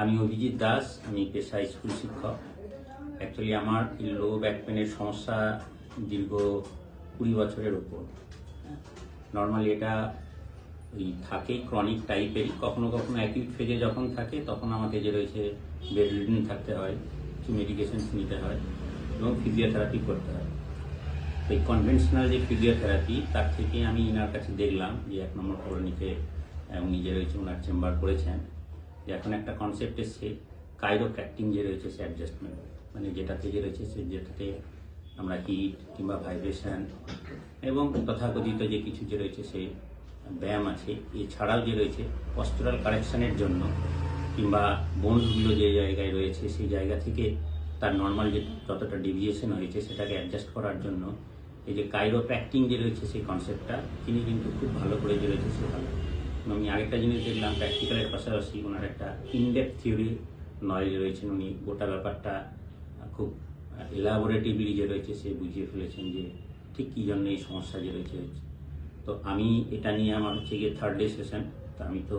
আমি অভিজিৎ দাস, আমি পেশায় স্কুল শিক্ষক। অ্যাকচুয়ালি আমার লো ব্যাক পেনের সমস্যা দীর্ঘ 20 বছরের উপর। নর্মালি এটা থাকে ক্রনিক টাইপেরই, কখনো কখনো অ্যাকিউট ফেজে যখন থাকে তখন আমাকে যে রয়েছে বেড রিডেন থাকতে হয়, কিছু মেডিকেশনস নিতে হয় এবং ফিজিওথেরাপি করতে হয়। তো এই কনভেনশনাল যে ফিজিওথেরাপি, তার থেকে আমি ইনার কাছে দেখলাম যে 1 নম্বর কলোনিতে উনি যে রয়েছে ওনার চেম্বার করেছেন, যে এখন একটা কনসেপ্ট এসছে কাইরোপ্র্যাক্টিং যে রয়েছে সে অ্যাডজাস্টমেন্ট, মানে যেটাতে যে রয়েছে সে যেটাতে আমরা হিট কিংবা ভাইব্রেশন এবং তথাকথিত যে কিছু যে রয়েছে সে ব্যায়াম আছে, এছাড়াও যে রয়েছে পস্তুরাল কারেকশনের জন্য কিংবা বোনসগুলো যে জায়গায় রয়েছে সেই জায়গা থেকে তার নর্মাল যে যতটা ডেভিয়েশন হয়েছে সেটাকে অ্যাডজাস্ট করার জন্য এই যে কাইরোপ্র্যাক্টিং যে রয়েছে সেই কনসেপ্টটা তিনি কিন্তু খুব ভালো করে যে রয়েছে সে ভালো। আমি আরেকটা জিনিস দেখলাম, প্র্যাকটিক্যালের পাশাপাশি ওনার একটা ইনডেপথ থিওরি নলেজ রয়েছেন। উনি গোটা ব্যাপারটা খুব এলাবোরেটিভলি যে রয়েছে সে বুঝিয়ে ফেলেছেন যে ঠিক কী জন্য এই সমস্যা যে রয়েছে। তো আমি এটা নিয়ে আমার হচ্ছে গিয়ে 3rd ডে সেশন। তো আমি তো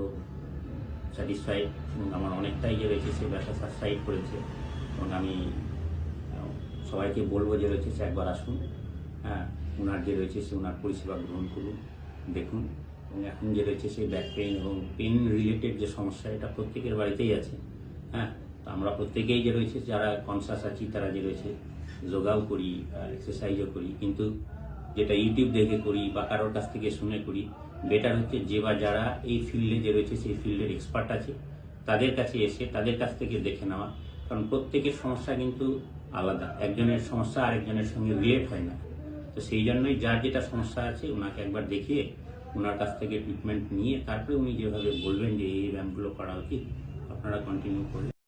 স্যাটিসফাইড এবং আমার অনেকটাই যে রয়েছে সে ব্যবসা সাবস্ক্রাইব করেছে এবং আমি সবাইকে বলবো যে রয়েছে সে একবার আসুন, হ্যাঁ, ওনার যে রয়েছে সে ওনার পরিষেবা গ্রহণ করুন, দেখুন। এবং এখন যে রয়েছে সেই ব্যাক পেন এবং পেন রিলেটেড যে সমস্যা, এটা প্রত্যেকের বাড়িতেই আছে। হ্যাঁ, তো আমরা প্রত্যেকেই যে রয়েছে যারা কনসাস আছি তারা যে রয়েছে যোগাও করি, এক্সারসাইজও করি, কিন্তু যেটা ইউটিউব দেখে করি বা কারোর কাছ থেকে শুনে করি, বেটার হচ্ছে যে বা যারা এই ফিল্ডে যে রয়েছে সেই ফিল্ডের এক্সপার্ট আছে তাদের কাছে এসে তাদের কাছ থেকে দেখে নেওয়া। কারণ প্রত্যেকের সমস্যা কিন্তু আলাদা, একজনের সমস্যা আরেকজনের সঙ্গে রিলেট হয় না। তো সেই জন্যই যার যেটা সমস্যা আছে ওনাকে একবার দেখিয়ে ওনার কাছ থেকে ট্রিটমেন্ট নিয়ে তারপরে উনি যেভাবে বলবেন যে এই ব্যায়ামগুলো করা উচিত, আপনারা কন্টিনিউ করবেন।